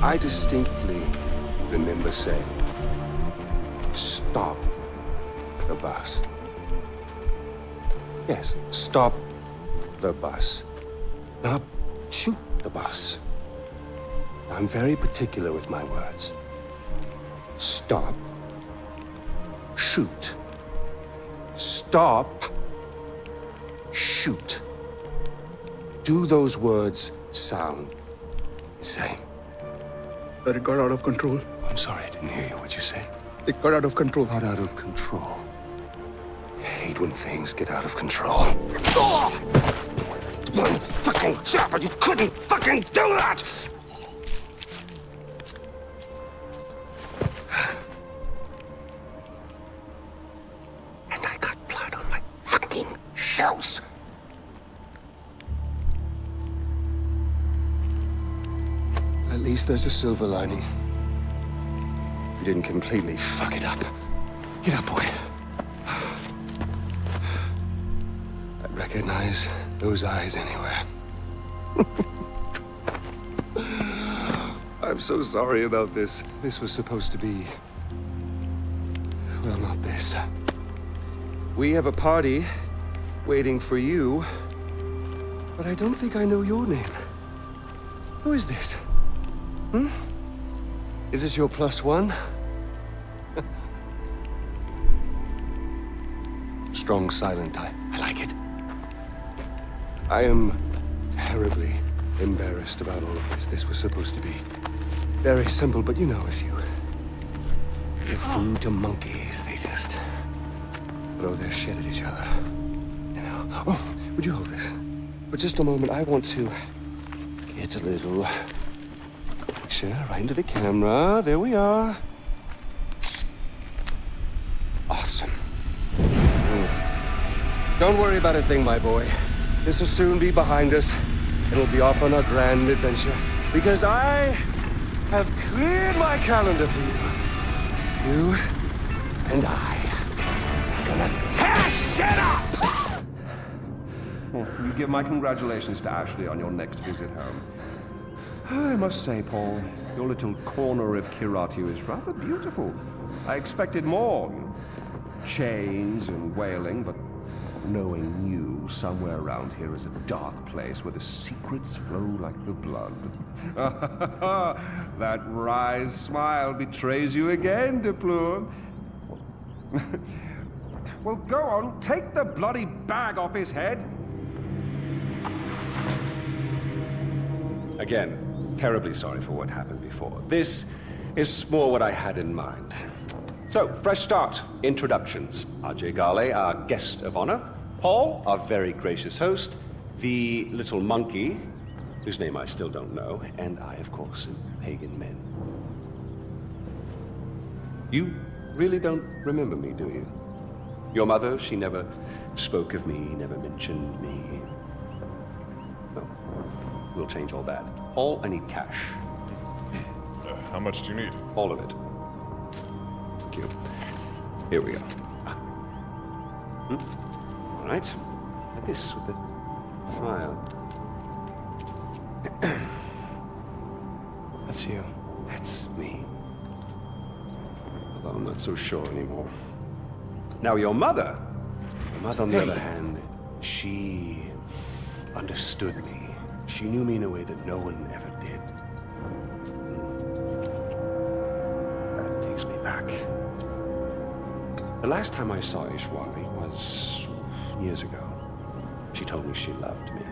I distinctly remember saying, stop the bus. Yes, stop the bus. Not shoot the bus. I'm very particular with my words. Stop. Shoot. Stop. Shoot. Do those words sound the same? But it got out of control. I'm sorry, I didn't hear you. What'd you say? It got out of control. Got out of control. I hate when things get out of control. One fucking job, and you couldn't fucking do that! And I got blood on my fucking shoes. At least there's a silver lining. You didn't completely fuck it up. Get up, boy. I'd recognize those eyes anywhere. I'm so sorry about this. This was supposed to be... well, not this. We have a party waiting for you, but I don't think I know your name. Who is this? Hmm? Is this your +1? Strong, silent type. I like it. I am terribly embarrassed about all of this. This was supposed to be very simple, but you know, if you give food to monkeys, they just throw their shit at each other. You know? Oh, would you hold this? For just a moment, I want to get a little picture right into the camera. There we are. Awesome. Don't worry about a thing, my boy. This will soon be behind us, and we'll be off on our grand adventure. Because I have cleared my calendar for you. You and I are gonna tear shit up! Well, you give my congratulations to Ashley on your next visit home. I must say, Paul, your little corner of Kiratu is rather beautiful. I expected more. Chains and wailing, but knowing you, somewhere around here is a dark place where the secrets flow like the blood. That wry smile betrays you again, Deplour. Well, go on, take the bloody bag off his head. Again, terribly sorry for what happened before. This is more what I had in mind. So, fresh start. Introductions. RJ Gale, our guest of honor. Paul, our very gracious host. The little monkey, whose name I still don't know. And I, of course, am Pagan Min. You really don't remember me, do you? Your mother, she never spoke of me, never mentioned me. No. We'll change all that. Paul, I need cash. How much do you need? All of it. Thank you. Here we go. All right. Like this, with the smile. That's you. That's me. Although I'm not so sure anymore. Now, your mother on the other hand, she understood me. She knew me in a way that no one ever did. That takes me back. The last time I saw Ishwari was years ago. She told me she loved me.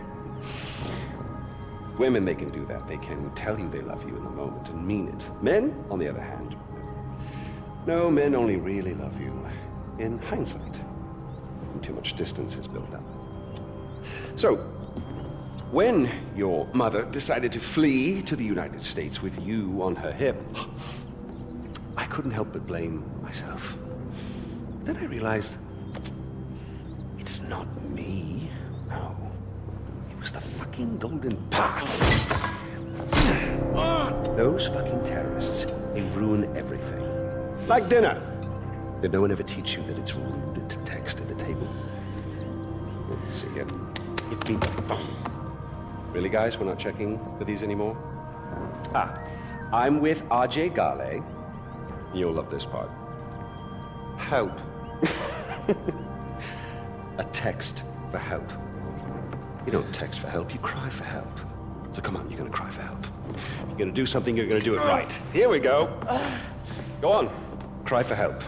Women, they can do that. They can tell you they love you in the moment and mean it. Men, on the other hand, no, men only really love you in hindsight. When too much distance is built up. So, when your mother decided to flee to the United States with you on her hip, I couldn't help but blame myself. Then I realized it's not me. No. It was the fucking Golden Path. Those fucking terrorists, they ruin everything. Like dinner. Did no one ever teach you that it's rude to text at the table? Let's see here. Hit me. Really, guys? We're not checking for these anymore? I'm with Ajay Gale. You'll love this part. Help. A text for help. You don't text for help, you cry for help. So come on, you're gonna cry for help. If you're gonna do something, you're gonna do it right. Here we go. Go on. Cry for help.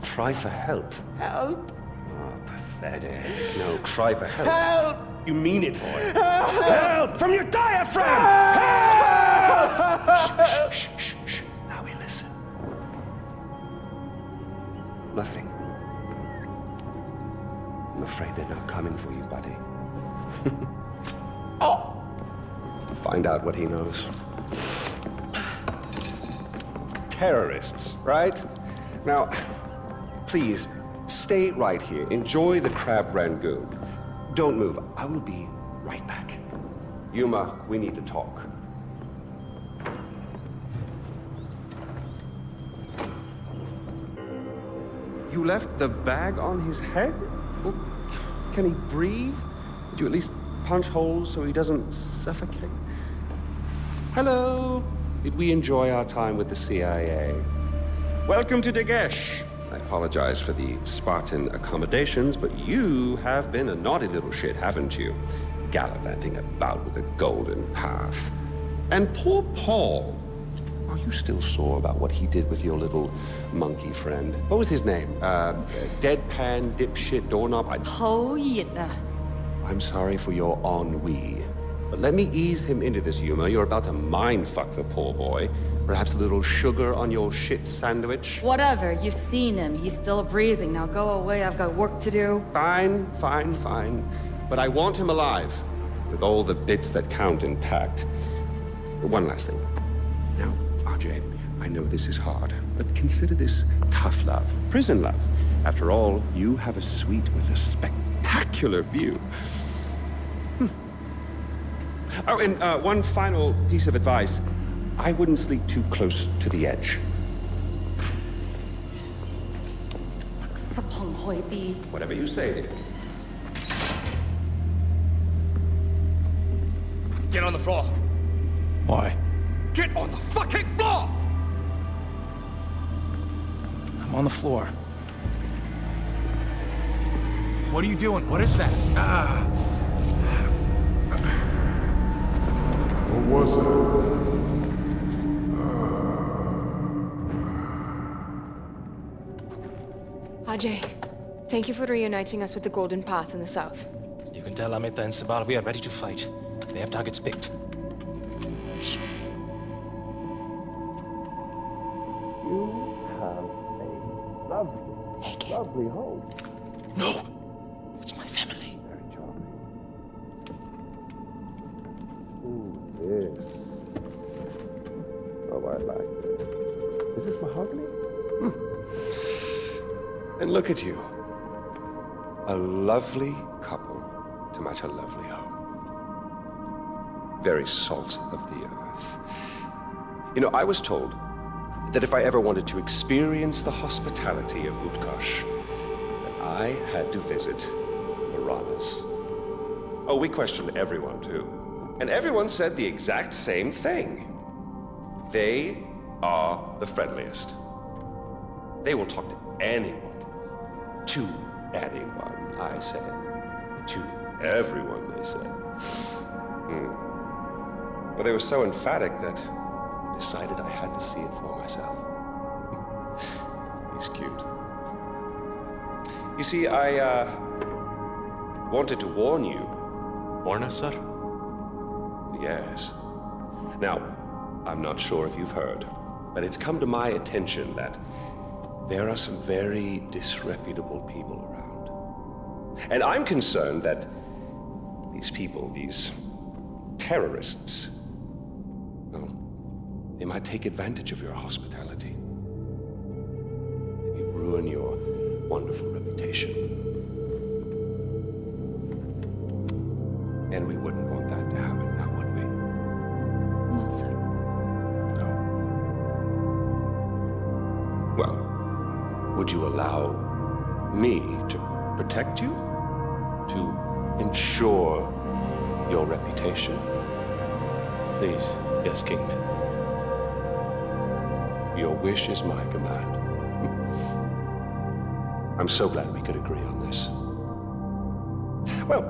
Cry for help. Help! Oh, pathetic. No, cry for help. Help! You mean it, boy. Help! From your diaphragm! Help! Shh, shh, shh, shh. Now we listen. Nothing. I'm afraid they're not coming for you, buddy. Oh! Find out what he knows. Terrorists, right? Now, please, stay right here. Enjoy the crab rangoon. Don't move. I will be right back. Yuma, we need to talk. You left the bag on his head? Well, can he breathe? Did you at least punch holes so he doesn't suffocate? Hello. Did we enjoy our time with the CIA? Welcome to Dagesh. I apologize for the Spartan accommodations, but you have been a naughty little shit, haven't you? Gallivanting about with a golden path. And poor Paul. Are you still sore about what he did with your little monkey friend? What was his name? Deadpan, dipshit, doorknob? 好熱啊！ I'm sorry for your ennui. But let me ease him into this, Yuma. You're about to mind-fuck the poor boy. Perhaps a little sugar on your shit sandwich? Whatever, you've seen him. He's still breathing. Now go away, I've got work to do. Fine, fine, fine. But I want him alive, with all the bits that count intact. One last thing. Now, RJ, I know this is hard, but consider this tough love, prison love. After all, you have a suite with a spectacular view. Oh, and one final piece of advice. I wouldn't sleep too close to the edge. 十行開啲。 Whatever you say, dear. Get on the floor! Why? Get on the fucking floor! I'm on the floor. What are you doing? What is that? Ah! What was it? Ajay, thank you for reuniting us with the Golden Path in the south. You can tell Amita and Sabal we are ready to fight. They have targets picked. You have a lovely, Hey, kid. lovely home. No! It's my family. Very charming. Ooh, this. Oh, I like this. Is this mahogany? And look at you. A lovely couple to match a lovely home. Very salt of the earth. You know, I was told that if I ever wanted to experience the hospitality of Utkarsh, that I had to visit the Ranas. Oh, we questioned everyone, too. And everyone said the exact same thing. They are the friendliest. They will talk to anyone. To anyone, I said. To everyone, they said. Well, they were so emphatic that I decided I had to see it for myself. He's cute. You see, I wanted to warn you. Warn us, sir? Yes. Now, I'm not sure if you've heard, but it's come to my attention that there are some very disreputable people around. And I'm concerned that these people, these terrorists, well, they might take advantage of your hospitality. Maybe ruin your wonderful reputation. And we wouldn't want that to happen now, would we? No, sir. No. Well, would you allow me to protect you? To ensure your reputation? Please, yes, Kingman. Your wish is my command. I'm so glad we could agree on this. Well,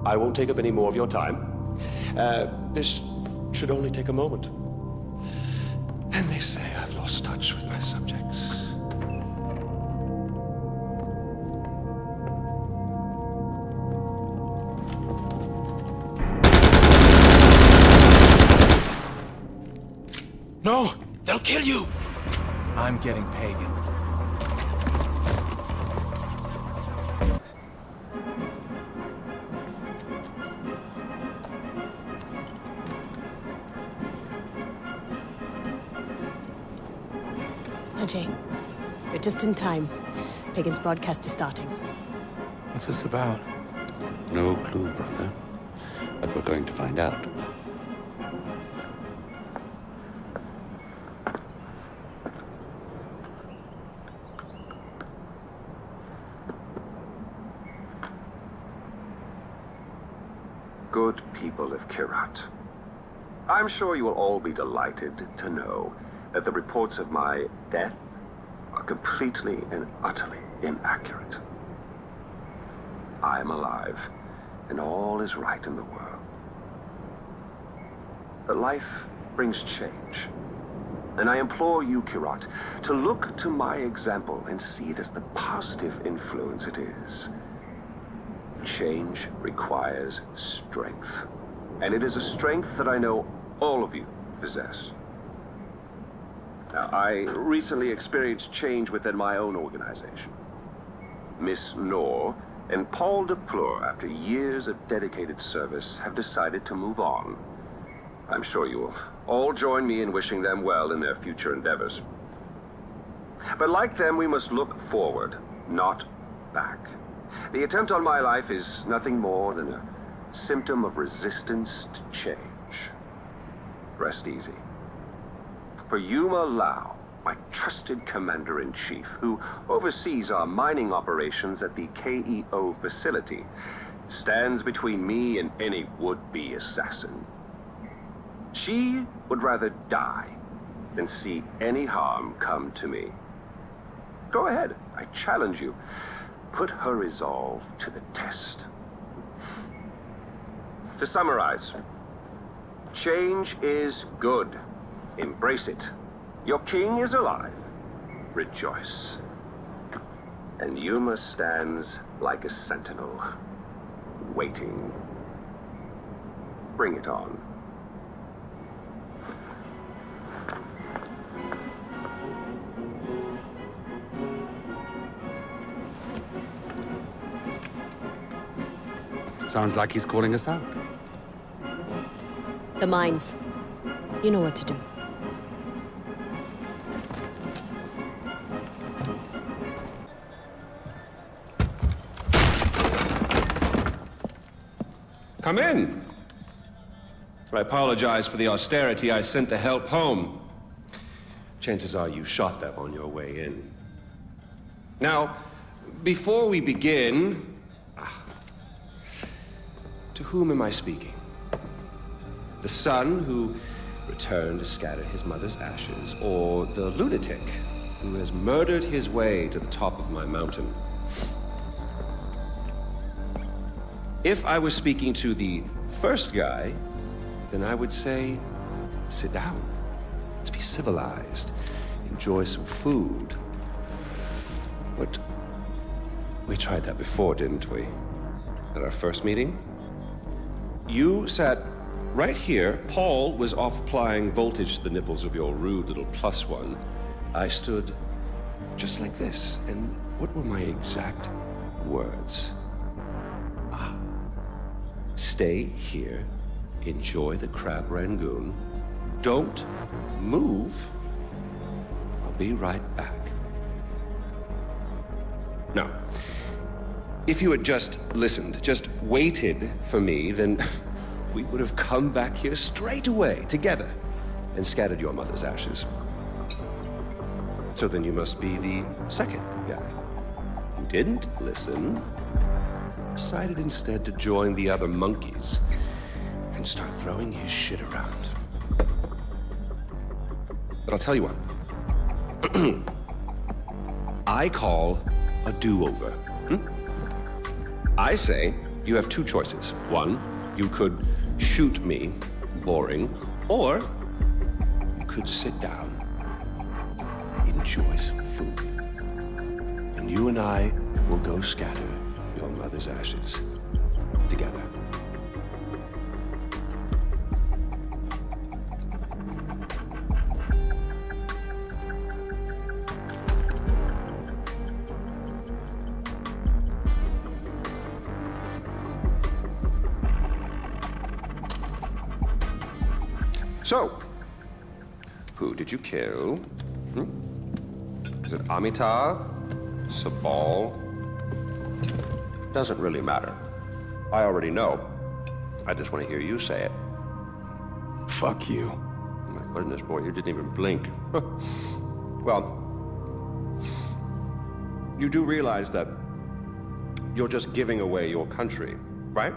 I won't take up any more of your time. This should only take a moment. And they say I've lost touch with my subjects. No! They'll kill you! I'm getting Pagan. Ajay, you're just in time. Pagan's broadcast is starting. What's this about? No clue, brother. But we're going to find out. Good people of Kyrat. I'm sure you will all be delighted to know that the reports of my death are completely and utterly inaccurate. I am alive, and all is right in the world. But life brings change, and I implore you, Kyrat, to look to my example and see it as the positive influence it is. Change requires strength, and it is a strength that I know all of you possess. Now, I recently experienced change within my own organization. Miss Noor and Paul DePleur, after years of dedicated service, have decided to move on. I'm sure you will all join me in wishing them well in their future endeavors. But like them, we must look forward, not back. The attempt on my life is nothing more than a symptom of resistance to change. Rest easy. For Yuma Lau, my trusted commander-in-chief, who oversees our mining operations at the KEO facility, stands between me and any would-be assassin. She would rather die than see any harm come to me. Go ahead, I challenge you. Put her resolve to the test. To summarize, change is good. Embrace it. Your king is alive. Rejoice. And Yuma stands like a sentinel, waiting. Bring it on. Sounds like he's calling us out. The mines. You know what to do. Come in. I apologize for the austerity I sent to help home. Chances are you shot them on your way in. Now, before we begin, to whom am I speaking? The son who returned to scatter his mother's ashes, or the lunatic who has murdered his way to the top of my mountain? If I was speaking to the first guy, then I would say, sit down. Let's be civilized. Enjoy some food. But we tried that before, didn't we? At our first meeting? You sat right here. Paul was off applying voltage to the nipples of your rude little +1. I stood just like this. And what were my exact words? Stay here, enjoy the crab rangoon, don't move, I'll be right back. Now, if you had just listened, just waited for me, then we would have come back here straight away, together, and scattered your mother's ashes. So then you must be the second guy who didn't listen, decided instead to join the other monkeys and start throwing his shit around. But I'll tell you what, I call a do-over. I say you have two choices. One, you could shoot me, boring, or you could sit down, enjoy some food, and you and I will go scatter your mother's ashes together. So, who did you kill? Is it Amitabh? Sabal? Doesn't really matter. I already know. I just want to hear you say it. Fuck you. Oh my goodness, boy, you didn't even blink. Well, you do realize that you're just giving away your country, right?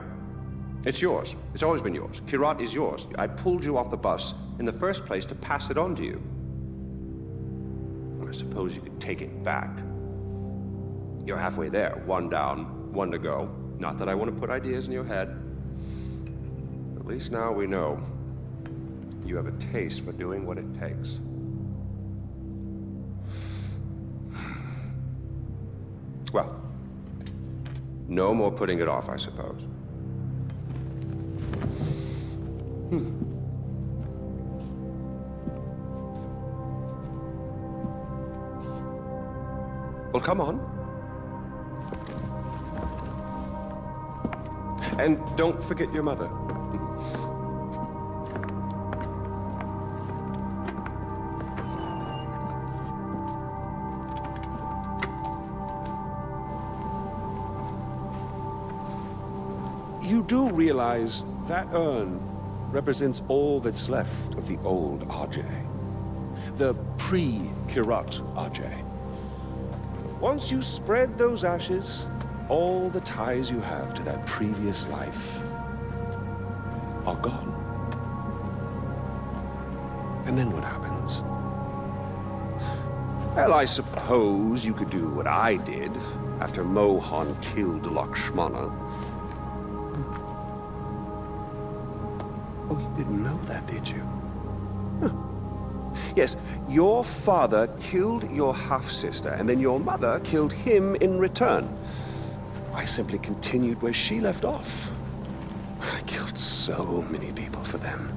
It's yours. It's always been yours. Kyrat is yours. I pulled you off the bus in the first place to pass it on to you. I suppose you could take it back. You're halfway there. One down, one to go. Not that I want to put ideas in your head. At least now we know you have a taste for doing what it takes. Well, no more putting it off, I suppose. Well, come on. And don't forget your mother. You do realize that urn represents all that's left of the old RJ. The pre-Kyrat RJ. Once you spread those ashes, all the ties you have to that previous life are gone. And then what happens? Well, I suppose you could do what I did after Mohan killed Lakshmana. Oh, you didn't know that, did you? Huh. Yes, your father killed your half-sister, and then your mother killed him in return. I simply continued where she left off. I killed so many people for them.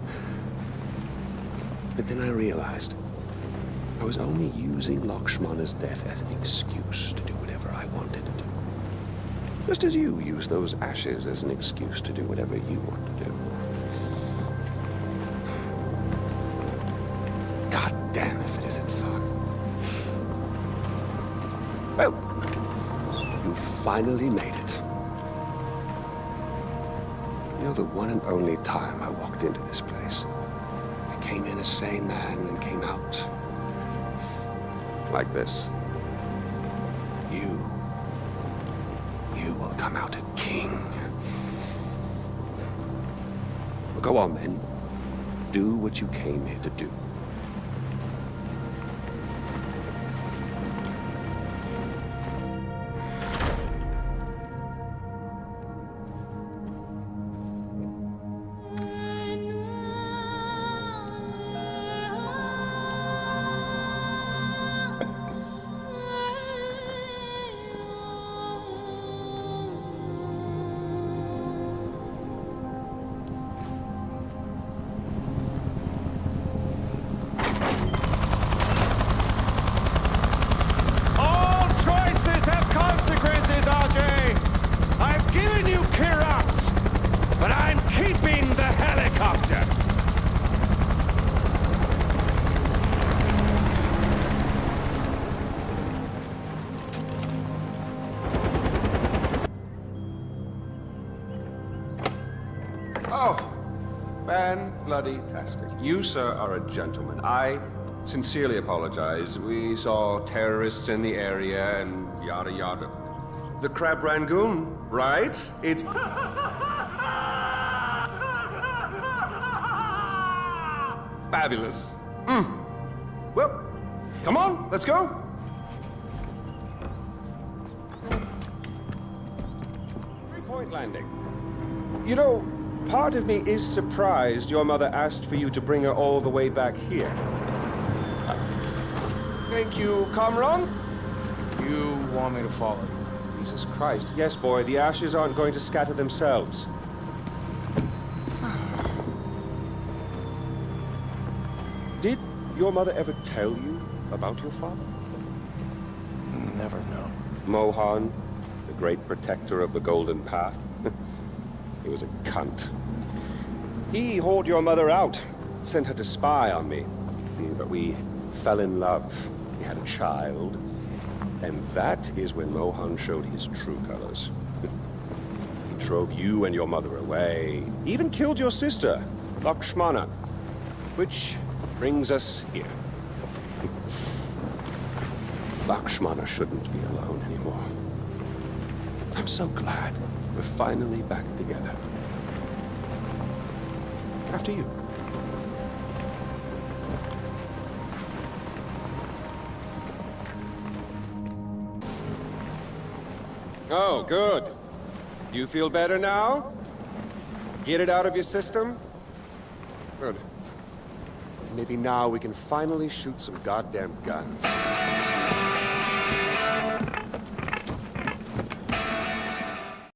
But then I realized I was only using Lakshmana's death as an excuse to do whatever I wanted to do. Just as you use those ashes as an excuse to do whatever you want to do. God damn if it isn't fun. Well, you finally made it. You know, the one and only time I walked into this place, I came in a sane man and came out like this. You will come out a king. Well, go on, then. Do what you came here to do. Fan-bloody-tastic. You, sir, are a gentleman. I sincerely apologize. We saw terrorists in the area and yada yada. The Crab Rangoon, right? It's... fabulous. Well, Come on, let's go. Three-point landing. You know, part of me is surprised your mother asked for you to bring her all the way back here. Thank you, Kamran. You want me to follow you? Jesus Christ. Yes, boy, the ashes aren't going to scatter themselves. Did your mother ever tell you about your father? Never know. Mohan, the great protector of the Golden Path. He was a cunt. He hauled your mother out, sent her to spy on me. But we fell in love. We had a child. And that is when Mohan showed his true colors. He drove you and your mother away. He even killed your sister, Lakshmana. Which brings us here. Lakshmana shouldn't be alone anymore. I'm so glad we're finally back together. After you. Oh, good. You feel better now? Get it out of your system? Good. Maybe now we can finally shoot some goddamn guns.